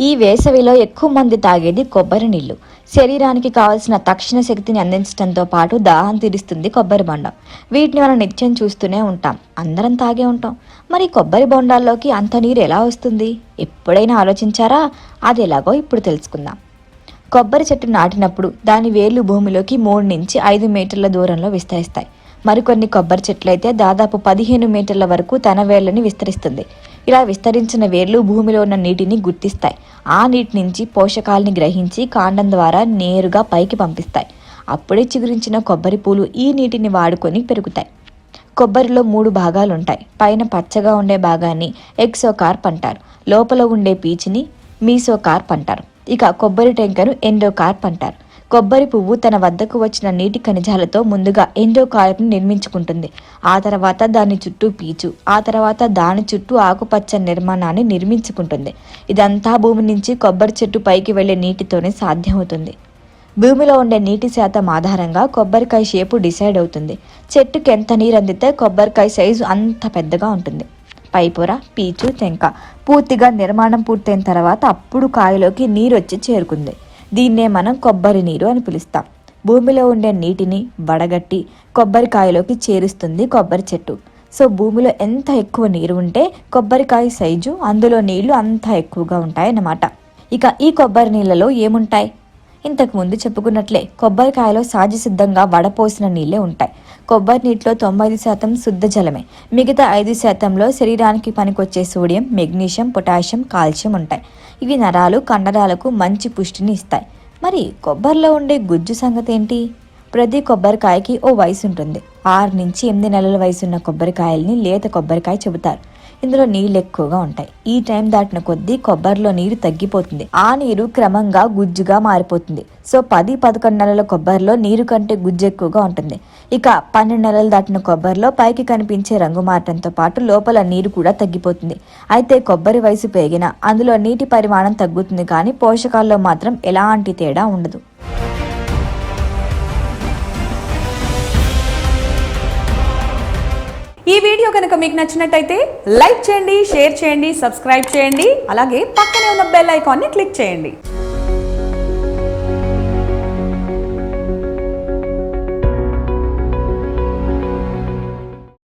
ఈ వేసవిలో ఎక్కువ మంది తాగేది కొబ్బరి నీళ్లు. శరీరానికి కావలసిన తక్షణ శక్తిని అందించడంతో పాటు దాహం తీరుస్తుంది కొబ్బరి బొండం. వీటిని మనం నిత్యం చూస్తూనే ఉంటాం, అందరం తాగే ఉంటాం. మరి కొబ్బరి బొండాల్లోకి అంత నీరు ఎలా వస్తుంది? ఎప్పుడైనా ఆలోచించారా? అది ఎలాగో ఇప్పుడు తెలుసుకుందాం. కొబ్బరి చెట్టు నాటినప్పుడు దాని వేర్లు భూమిలోకి 3 నుంచి 5 మీటర్ల దూరంలో విస్తరిస్తాయి. మరికొన్ని కొబ్బరి చెట్లయితే దాదాపు 15 మీటర్ల వరకు తన వేర్లని విస్తరిస్తుంది. ఇలా విస్తరించిన వేర్లు భూమిలో ఉన్న నీటిని గుర్తిస్తాయి. ఆ నీటి నుంచి పోషకాలని గ్రహించి కాండం ద్వారా నేరుగా పైకి పంపిస్తాయి. అప్పుడే చిగురించిన కొబ్బరి పూలు ఈ నీటిని వాడుకొని పెరుగుతాయి. కొబ్బరిలో 3 భాగాలుంటాయి. పైన పచ్చగా ఉండే భాగాన్ని ఎక్సోకార్ప్ అంటారు. లోపల ఉండే పీచుని మీసోకార్ప్ అంటారు. ఇక కొబ్బరి టెంకను ఎండోకార్ప్ అంటారు. కొబ్బరి పువ్వు తన వద్దకు వచ్చిన నీటి ఖనిజాలతో ముందుగా ఎండోకార్ప్ను నిర్మించుకుంటుంది. ఆ తర్వాత దాని చుట్టూ పీచు, ఆ తర్వాత దాని చుట్టూ ఆకుపచ్చ నిర్మాణాన్ని నిర్మించుకుంటుంది. ఇదంతా భూమి నుంచి కొబ్బరి చెట్టు పైకి వెళ్లే నీటితోనే సాధ్యమవుతుంది. భూమిలో ఉండే నీటి శాతం ఆధారంగా కొబ్బరికాయ షేపు డిసైడ్ అవుతుంది. చెట్టుకి ఎంత నీరు అందితే కొబ్బరికాయ సైజు అంత పెద్దగా ఉంటుంది. పైపొర, పీచు, టెంక పూర్తిగా నిర్మాణం పూర్తయిన తర్వాత అప్పుడు కాయలోకి నీరు వచ్చి చేరుకుంది. దీన్నే మనం కొబ్బరి నీరు అని పిలుస్తాం. భూమిలో ఉండే నీటిని వడగట్టి కొబ్బరికాయలోకి చేరుస్తుంది కొబ్బరి చెట్టు. సో భూమిలో ఎంత ఎక్కువ నీరు ఉంటే కొబ్బరికాయ సైజు, అందులో నీళ్లు అంత ఎక్కువగా ఉంటాయన్నమాట. ఇక ఈ కొబ్బరి నీళ్ళలో ఏముంటాయి? ఇంతకు ముందు చెప్పుకున్నట్లే కొబ్బరికాయలో సహజసిద్ధంగా వడపోసిన నీళ్లే ఉంటాయి. కొబ్బరి నీటిలో 90% శుద్ధ జలమే. మిగతా 5%లో శరీరానికి పనికొచ్చే సోడియం, మెగ్నీషియం, పొటాషియం, కాల్షియం ఉంటాయి. ఇవి నరాలు, కండరాలకు మంచి పుష్టిని ఇస్తాయి. మరి కొబ్బరిలో ఉండే గుజ్జు సంగతి ఏంటి? ప్రతి కొబ్బరికాయకి ఓ వయసు ఉంటుంది. 6 నుంచి 8 నెలల వయసున్న కొబ్బరికాయల్ని లేత కొబ్బరికాయ చెబుతారు. ఇందులో నీళ్ళు ఎక్కువగా ఉంటాయి. ఈ టైం దాటిన కొద్దీ కొబ్బరిలో నీరు తగ్గిపోతుంది. ఆ నీరు క్రమంగా గుజ్జుగా మారిపోతుంది. సో 10-11 నెలల కొబ్బరిలో నీరు కంటే గుజ్జు ఎక్కువగా ఉంటుంది. ఇక 12 నెలలు దాటిన కొబ్బరిలో పైకి కనిపించే రంగు మారటంతో పాటు లోపల నీరు కూడా తగ్గిపోతుంది. అయితే కొబ్బరి వయసు పెరిగినా అందులో నీటి పరిమాణం తగ్గుతుంది, కానీ పోషకాల్లో మాత్రం ఎలాంటి తేడా ఉండదు. ఈ వీడియో కనుక మీకు నచ్చినట్టయితే లైక్ చేయండి, షేర్ చేయండి, సబ్స్క్రైబ్ చేయండి. అలాగే పక్కనే ఉన్న బెల్ ఐకాన్ని క్లిక్ చేయండి.